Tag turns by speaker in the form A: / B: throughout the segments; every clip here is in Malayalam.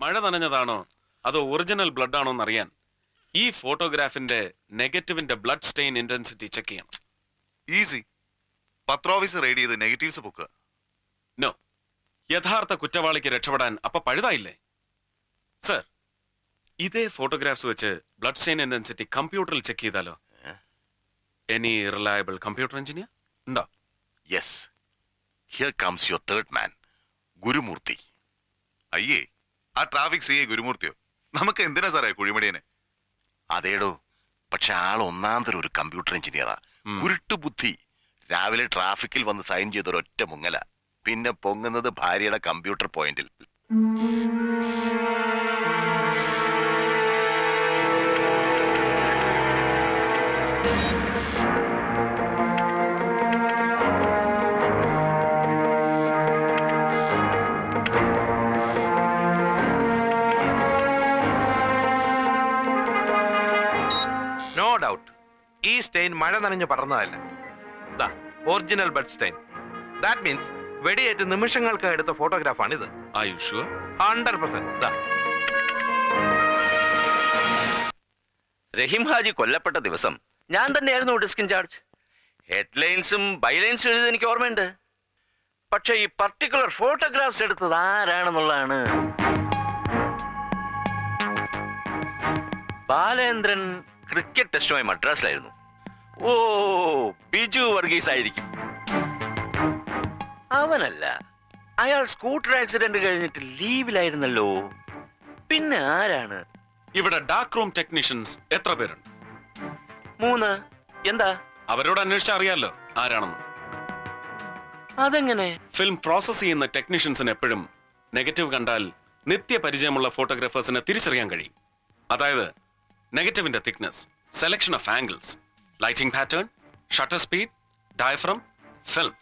A: മഴ നനഞ്ഞതാണോ അതോ ഒറിജിനൽ ബ്ലഡ് ആണോ എന്നറിയാൻ ഈ ഫോട്ടോഗ്രാഫിന്റെ നെഗറ്റീവിന്റെ ബ്ലഡ് സ്റ്റെയിൻ ഇന്റൻസിറ്റി ചെക്ക് ചെയ്യണം.
B: ഈസി. പത്രോഫീസ് റെയ്ഡ് ചെയ്ത് നെഗറ്റീവ്സ് പൊക്കുക.
A: നോ, യഥാർത്ഥ കുറ്റവാളിക്ക് രക്ഷപ്പെടാൻ അപ്പൊ പഴുതായില്ലേ സർ? ഇതേ ഫോട്ടോഗ്രാഫ്സ് വെച്ച് ബ്ലഡ് സ്റ്റെയിൻ ഇന്റൻസിറ്റി കമ്പ്യൂട്ടറിൽ ചെക്ക് ചെയ്താലോ? എനി റിലയബിൾ കമ്പ്യൂട്ടർ എഞ്ചിനീയർ ഉണ്ടോ?
C: Yes, here comes your third മാൻ, ഗുരുമൂർത്തി.
B: അയ്യേ, ആ ട്രാഫിക് സിഐ ഗുരുമൂർത്തിയോ? നമുക്ക് എന്തിനാ സാറേ കുഴിമടിയനെ?
C: അതേടോ, പക്ഷെ ആൾ ഒന്നാന്തരം ഒരു കമ്പ്യൂട്ടർ എഞ്ചിനീയറാ. ഉരുട്ടു ബുദ്ധി. രാവിലെ ട്രാഫിക്കിൽ വന്ന് സൈൻ ചെയ്തൊരൊറ്റ മുങ്ങല. പിന്നെ പൊങ്ങുന്നത് ഭാര്യയുടെ കമ്പ്യൂട്ടർ പോയിന്റിൽ.
D: നോ ഡൗട്ട് ഈ സ്റ്റെയിൻ മഴ നനഞ്ഞു പടർന്നതല്ല. Original blood stain. That means വെടിയേറ്റ് നിമിഷങ്ങൾക്ക് എടുത്ത ഫോട്ടോഗ്രാഫാണിത്. 100%.
E: റഹീം ഹാജി കൊല്ലപ്പെട്ട ദിവസം ഞാൻ തന്നെയായിരുന്നു ഡിസ്ക് ഇൻചാർജ്. ഹെഡ്ലൈൻസും ബൈലൈൻസും എഴുതി എനിക്ക് ഓർമ്മയുണ്ട്. പക്ഷെ ഈ പർട്ടിക്കുലർ ഫോട്ടോഗ്രാഫ്സ് എടുത്തത് ആരാണെന്നുള്ളതാണ്. ബാലേന്ദ്രൻ ക്രിക്കറ്റ് ടെസ്റ്റുമായി മദ്രാസിലായിരുന്നു. ഓ, ബിജു വർഗീസ് ആയിരിക്കും. അവനല്ല, അയാൾ സ്കൂട്ടർ ആക്സിഡന്റ് കഴിഞ്ഞിട്ട് ലീവിലായിരുന്നല്ലോ. പിന്നെ ആരാണ്?
A: ഇവിടെ ഡാർക്ക് റൂം ടെക്നീഷ്യൻസ് എത്ര പേരുണ്ട്?
E: 3. എന്താ?
A: അവരോട് അന്വേഷിച്ചാൽ അറിയാലോ ആരാണെന്ന്.
E: അതെങ്ങനെ?
A: ഫിലിം പ്രോസസ് ചെയ്യുന്ന ടെക്നീഷ്യൻസിന് എപ്പോഴും നെഗറ്റീവ് കണ്ടാൽ നിത്യപരിചയമുള്ള ഫോട്ടോഗ്രാഫേഴ്സിനെ തിരിച്ചറിയാൻ കഴിയും. അതായത് നെഗറ്റീവിന്റെ thickness, selection of angles, lighting pattern, shutter speed, diaphragm, film,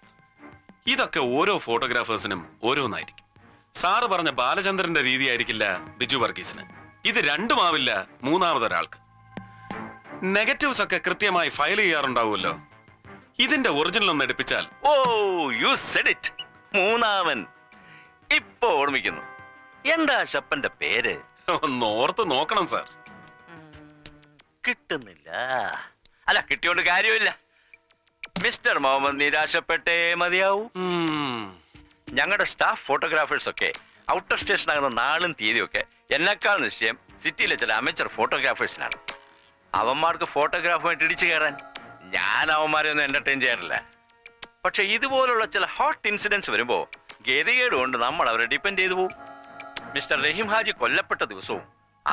A: ഇതൊക്കെ ഓരോ ഫോട്ടോഗ്രാഫേഴ്സിനും ഓരോന്നായിരിക്കും. സാറ് പറഞ്ഞ ബാലചന്ദ്രന്റെ രീതി ആയിരിക്കില്ല ബിജു വർഗീസിന്. ഇത് രണ്ടുമാവില്ല മൂന്നാമതൊരാൾക്ക്. നെഗറ്റീവ്സ് ഒക്കെ കൃത്യമായി ഫയൽ ചെയ്യാറുണ്ടാവുമല്ലോ. ഇതിന്റെ ഒറിജിനൽ ഒന്ന് എടുപ്പിച്ചാൽ.
E: ഓ, യു സെഡ് ഇറ്റ്. മൂന്നാമൻ. ഇപ്പൊ ഓർമ്മിക്കുന്നു. എന്താ ഷപ്പന്റെ പേര്?
A: ഒന്ന് ഓർത്ത് നോക്കണം സാർ.
E: കിട്ടുന്നില്ല. അല്ല, കിട്ടിയോണ്ട് കാര്യമില്ല. മിസ്റ്റർ മുഹമ്മദ് നിരാശപ്പെട്ടേ മതിയാവൂ. ഞങ്ങളുടെ സ്റ്റാഫ് ഫോട്ടോഗ്രാഫേഴ്സ് ഒക്കെ ഔട്ടർ സ്റ്റേഷൻ ആകുന്ന നാളും തീയതിയും ഒക്കെ എന്നെക്കാൾ നിശ്ചയം സിറ്റിയിലെ ചില അമേച്ചർ ഫോട്ടോഗ്രാഫേഴ്സിനാണ്. അവന്മാർക്ക് ഫോട്ടോഗ്രാഫുമായിട്ട് ഇടിച്ചു കയറാൻ. ഞാൻ അവന്മാരെ ഒന്നും എന്റർടൈൻ ചെയ്യാറില്ല. പക്ഷെ ഇതുപോലുള്ള ചില ഹോട്ട് ഇൻസിഡൻസ് വരുമ്പോ ഗതികേട് കൊണ്ട് നമ്മൾ അവരെ ഡിപ്പെൻഡ് ചെയ്തു പോകും. മിസ്റ്റർ റഹീം ഹാജി കൊല്ലപ്പെട്ട ദിവസവും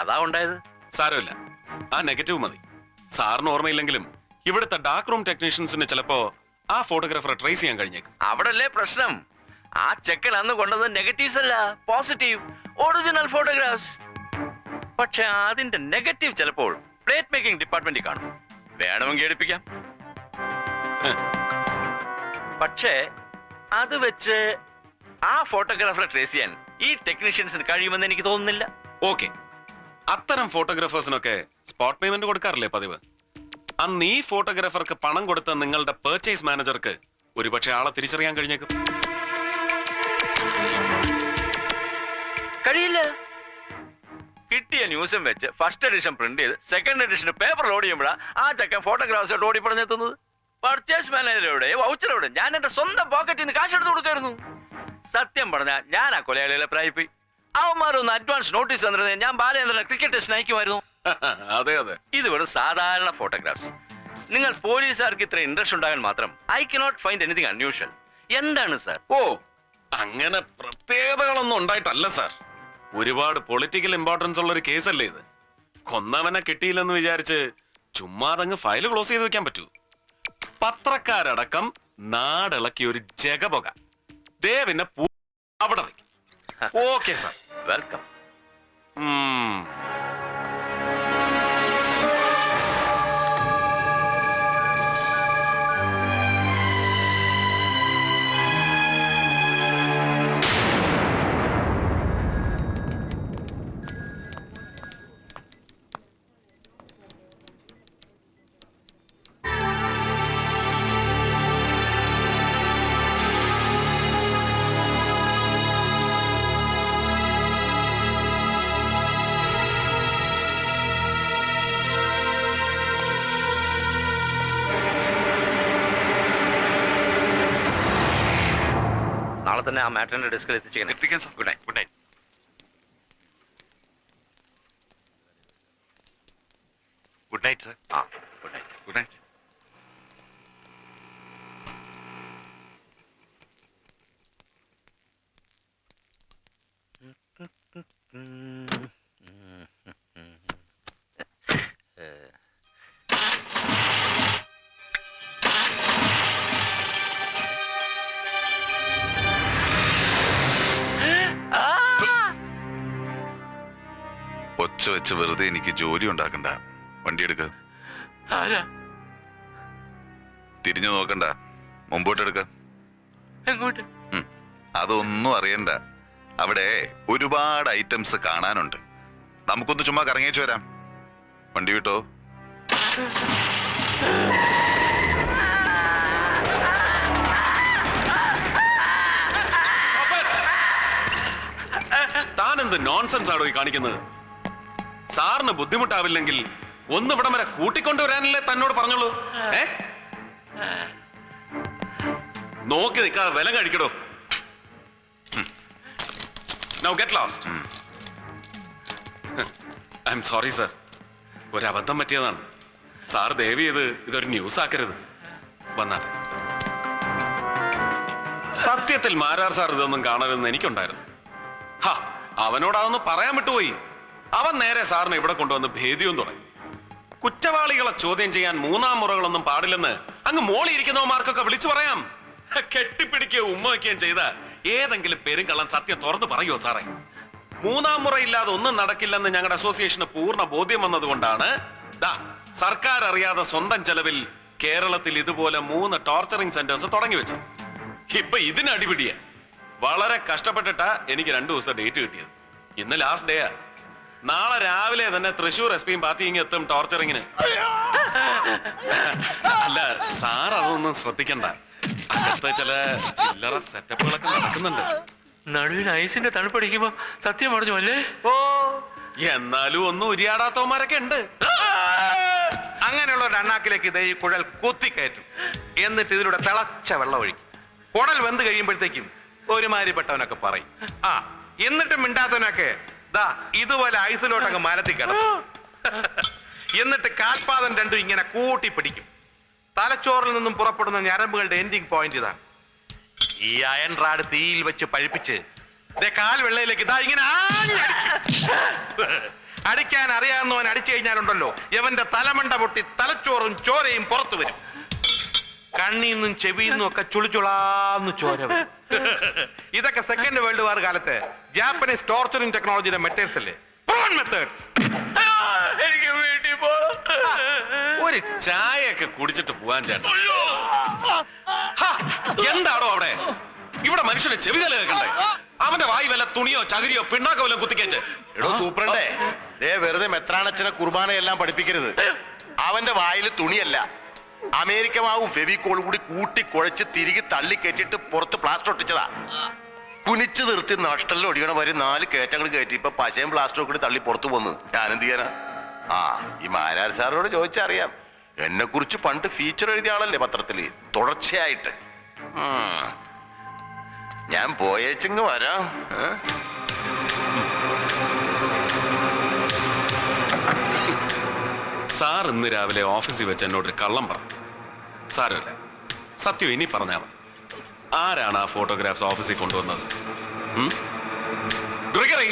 E: അതാ ഉണ്ടായത്.
A: സാരമില്ല, ആ നെഗറ്റീവ് മതി. സാറിന് ഓർമ്മയില്ലെങ്കിലും ഇവിടുത്തെ ഡാർക്ക് റൂം ടെക്നീഷ്യൻസിന് ചിലപ്പോ ആ ഫോട്ടോഗ്രാഫറെ ട്രേസ് ചെയ്യാൻ കഴിഞ്ഞേക്കും.
E: അവിടല്ലേ പ്രശ്നം. ആ ചെക്കൻ അന്ന് കൊണ്ടത് നെഗറ്റീവ്സ് അല്ല, പോസിറ്റീവ് ഒറിജിനൽ ഫോട്ടോഗ്രാഫ്സ്. പക്ഷെ അതിന്റെ നെഗറ്റീവ് ചിലപ്പോൾ പ്ലേറ്റ് മേക്കിംഗ് ഡിപ്പാർട്ട്മെന്റിൽ കാണും. വേണമെങ്കിൽ എടുപ്പിക്കാം. പക്ഷേ അത് വെച്ച് ആ ഫോട്ടോഗ്രാഫറെ ട്രേസ് ചെയ്യാൻ ഈ ടെക്നീഷ്യൻസിന് കഴിയുമെന്ന് എനിക്ക് തോന്നുന്നില്ല.
A: ഓക്കെ, അത്തരം ഫോട്ടോഗ്രാഫേഴ്സിനൊക്കെ സ്പോട്ട് പേയ്മെന്റ് കൊടുക്കാറില്ലേ പതിവ്? അന്ന് ഈ ഫോട്ടോഗ്രാഫർക്ക് പണം കൊടുത്ത നിങ്ങളുടെ പർച്ചേസ് മാനേജർക്ക് ഒരുപക്ഷെ ആളെ തിരിച്ചറിയാൻ കഴിഞ്ഞേക്കും.
E: കഴിയില്ല. കിട്ടിയ ന്യൂസും വെച്ച് ഫസ്റ്റ് എഡിഷൻ പ്രിന്റ് ചെയ്ത് സെക്കൻഡ് എഡിഷന് പേപ്പർ ലോഡ് ചെയ്യുമ്പോഴാണ് ആ ചക്കൻ ഫോട്ടോഗ്രാഫ്സ് ഓടി പറഞ്ഞെത്തുന്നത്. പർച്ചേസ് മാനേജറുടെ വൗച്ചറോടെ ഞാൻ എന്റെ സ്വന്തം പോക്കറ്റിൽ നിന്ന് കാശ് എടുത്ത് കൊടുക്കായിരുന്നു. സത്യം പറഞ്ഞാൽ ഞാൻ ആ കൊലയാളികളെ പ്രായിപ്പോയി. അവന്മാരൊന്ന് അഡ്വാൻസ് നോട്ടീസ് തന്നിരുന്നത് ഞാൻ ബാലേന്ദ്രനെ ക്രിക്കറ്റ് ടെസ്റ്റിന് അയക്കുമായിരുന്നു.
A: അതെ അതെ,
E: ഇത് വെറും സാധാരണ ഫോട്ടോഗ്രാഫ്സ്. നിങ്ങൾ പോലീസുകാർക്ക് ഇത്ര ഇൻട്രസ്റ്റ് ഉണ്ടാകാൻ മാത്രം I cannot find anything unusual. എന്താണ് സാർ?
A: ഓ, അങ്ങനെ പ്രത്യേകതകളൊന്നും ഉണ്ടായിട്ടല്ല സാർ. ഒരുപാട് പൊളിറ്റിക്കൽ ഇമ്പോർട്ടൻസ് ഉള്ള ഒരു കേസല്ലേ ഇത്. കൊന്നവനെ കിട്ടിയില്ലെന്ന് വിചാരിച്ച് ചുമ്മാതങ്ങ് ഫയൽ ക്ലോസ് ചെയ്ത് വെക്കാൻ പറ്റൂ? പത്രക്കാരടക്കം നാടിളക്കിയ ഒരു ജഗപൊക ദേവിനെ അവിടെ വയ്ക്കും. Okay sir,
E: welcome. നാളെ തന്നെ ആ മാറ്ററിന്റെ ഡെസ്കിൽ എത്തിച്ചേക്കണം.
B: എത്തിക്കാൻ sir.
E: Good night. Good night.
B: Good night sir.
E: ആ ഗുഡ് നൈറ്റ്.
B: Good night. ഒച്ച വെച്ച് വെറുതെ എനിക്ക് ജോലി ഉണ്ടാക്കണ്ട. വണ്ടി എടുക്ക. തിരിഞ്ഞു നോക്കണ്ട, മുമ്പോട്ട് എടുക്ക.
E: എങ്ങോട്ട്?
B: അതൊന്നും അറിയണ്ട. അവിടെ ഒരുപാട് ഐറ്റംസ് കാണാനുണ്ട്. നമുക്കൊന്ന് ചുമ്മാ കറങ്ങിയേച്ചു വരാം. വണ്ടി വിട്ടോ.
A: താനെന്ത് നോൺസെൻസ് ആണോ ഈ കാണിക്കുന്നത്? സാറിന് ബുദ്ധിമുട്ടാവില്ലെങ്കിൽ ഒന്ന് ഇവിടം വരെ കൂട്ടിക്കൊണ്ടുവരാനല്ലേ തന്നോട് പറഞ്ഞോളൂ. നോക്കി നിൽക്കാതെ വില കഴിക്കടോ. Now get lost. I'm sorry sir. ഒരു അബദ്ധം പറ്റിയതാണ്. സാർ ദയവ് ചെയ്ത് ഇതൊരു ന്യൂസ് ആക്കരുത്. വന്നാൽ സത്യത്തിൽ മാരാർ സാർ ഇതൊന്നും കാണരുതെന്ന് എനിക്കുണ്ടായിരുന്നു. അവനോട് അതൊന്ന് പറയാൻ വിട്ടുപോയി. അവൻ നേരെ സാറിനെ ഇവിടെ കൊണ്ടുവന്ന് ഭേദിയും തുടങ്ങി. കുറ്റവാളികളെ ചോദ്യം ചെയ്യാൻ മൂന്നാം മുറകളൊന്നും പാടില്ലെന്ന് അങ്ങ് മോളിയിരിക്കുന്നവന്മാർക്കൊക്കെ വിളിച്ചു പറയാം. കെട്ടിപ്പിടിക്കുകയോ ഉമ്മ വയ്ക്കുകയും ചെയ്ത ഏതെങ്കിലും പെരുങ്കള്ളൻ സത്യം തുറന്നു പറയുമോ സാറേ? മൂന്നാം മുറയില്ലാതെ ഒന്നും നടക്കില്ലെന്ന് ഞങ്ങളുടെ അസോസിയേഷന് പൂർണ്ണ ബോധ്യം വന്നതുകൊണ്ടാണ് സർക്കാർ അറിയാതെ സ്വന്തം ചെലവിൽ കേരളത്തിൽ ഇതുപോലെ 3 ടോർച്ചറിംഗ് സെന്റേഴ്സ് തുടങ്ങി വെച്ചത്. ഇപ്പൊ ഇതിന് അടിപിടിയ വളരെ കഷ്ടപ്പെട്ടിട്ടാ എനിക്ക് 2 ദിവസത്തെ ഡേറ്റ് കിട്ടിയത്. ഇന്ന് ലാസ്റ്റ് ഡേയാ. നാളെ രാവിലെ തന്നെ തൃശൂർ എസ് പിയും പാർട്ടിയും എത്തും ടോർച്ചറിങ്ങിന്. അല്ല സാർ അതൊന്നും ശ്രദ്ധിക്കണ്ട. അകത്ത് ചില ചില്ലറ സെറ്റപ്പുകളൊക്കെ നടക്കുന്നുണ്ട്.
E: നടുവിന് ഐസിന്റെ തണുപ്പടിക്കുമ്പോ സത്യം പറഞ്ഞു അല്ലേ?
A: ഓ എന്നാലും ഒന്നും ഉരിയാടാത്തവന്മാരൊക്കെ ഉണ്ട്.
D: അങ്ങനെയുള്ള ഒരു അണ്ണാക്കിലേക്ക് ഇതേ ഈ കുഴൽ കുത്തിക്കയറ്റും. എന്നിട്ട് ഇതിലൂടെ തിളച്ച വെള്ളം ഒഴിക്കും. കുടൽ വെന്ത് കഴിയുമ്പോഴത്തേക്കും ഒരുമാതിരിപ്പെട്ടവനൊക്കെ പറയും. എന്നിട്ട് മിണ്ടാത്തവനൊക്കെ ദാ ഇതുപോലെ ഐസിലോട്ടങ്ങ് മരത്തി കിടക്കും. എന്നിട്ട് കാൽപാദം രണ്ടും ഇങ്ങനെ കൂട്ടി പിടിക്കും. തലച്ചോറിൽ നിന്നും പുറപ്പെടുന്ന ഞരമ്പുകളുടെ എൻഡിങ് പോയിന്റ് ഇതാണ്. ഈ അയൺ റാഡ് തീയിൽ വെച്ച് പഴിപ്പിച്ച് കാൽ വെള്ളയിലേക്ക് ഇതാ ഇങ്ങനെ അടിക്കാൻ അറിയാവുന്നവൻ അടിച്ചു കഴിഞ്ഞാലുണ്ടല്ലോ യവന്റെ തലമണ്ട പൊട്ടി തലച്ചോറും ചോരയും പുറത്തു വരും. കണ്ണീന്നും ചെവിന്നും ഒക്കെ ചുളിച്ചുളാന്ന് ചോര വരും. ഇതൊക്കെ സെക്കൻഡ് വേൾഡ് വാർ കാലത്ത് ജാപ്പനീസ് ടോർച്ചറിംഗ് ടെക്നോളജിയുടെ മെത്തേഡ്സ് അല്ലേ? മെത്തേഡ്സ്.
E: എനിക്ക് വീട്ടിൽ പോണം.
A: ഒരു ചായയൊക്കെ കുടിച്ചിട്ട് പോവാൻ ചേട്ടാ. എന്താണോ അവിടെ? ഇവിടെ മനുഷ്യന് ചെവിതല കേൾക്കണ്ടേ? അവന്റെ വായി വല്ല തുണിയോ ചകിരിയോ പിണ്ണാക്കോ വല്ല കുത്തിക്കേറ്റ്.
C: എടോ സൂപ്രണ്ടേ, വെറുതെ മെത്രാണച്ചനെ കുർബാനയെല്ലാം പഠിപ്പിക്കരുത്. അവന്റെ വായിൽ തുണിയല്ല, അമേരിക്ക മാവും ഫെവിക്കോൾ കൂടി കൂട്ടി കുഴച്ച് തിരികെ തള്ളിക്കയറ്റിട്ട് പുറത്ത് പ്ലാസ്റ്റർ ഒട്ടിച്ചതാ. കുനിച്ചു നിർത്തി നഷ്ടലിൽ ഒടിയണ വരെ 4 കയറ്റങ്ങൾ കയറ്റി ഇപ്പൊ പശയും പ്ലാസ്റ്ററും കൂടി തള്ളി പുറത്തു പോന്ന്. ഞാനെന്ത് ചെയ്യാനാ? ഈ മാരാർ സാറിനോട് ചോദിച്ചറിയാം. എന്നെ കുറിച്ച് പണ്ട് ഫീച്ചർ എഴുതിയ ആളല്ലേ പത്രത്തില് തുടർച്ചയായിട്ട്. ഞാൻ പോയേച്ചിങ് വരാം.
A: സാർ ഇന്ന് രാവിലെ ഓഫീസിൽ വെച്ച് എന്നോടൊരു കള്ളം പറഞ്ഞു. സാരമില്ല, സത്യം ഇനി പറഞ്ഞാൽ മതി. ആരാണ് ആ ഫോട്ടോഗ്രാഫ്സ് ഓഫീസിൽ കൊണ്ടുവന്നത്? Gregory,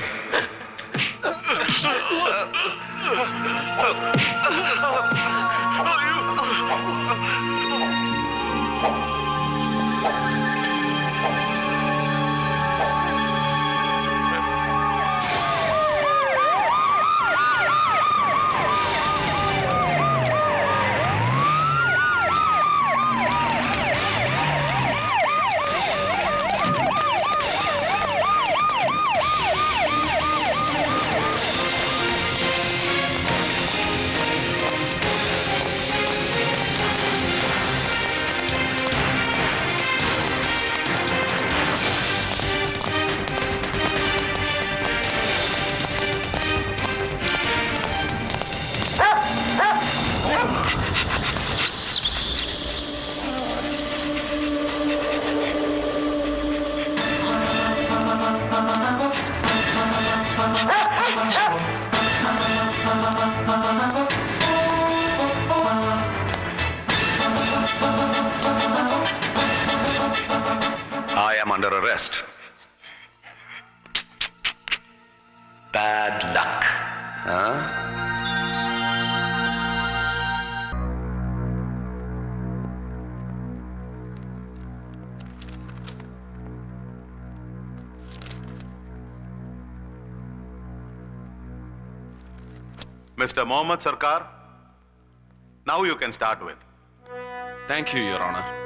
B: your arrest.
E: Bad luck.
F: Mr. Mohammed Sarkar, now you can start with.
A: Thank you, Your Honor.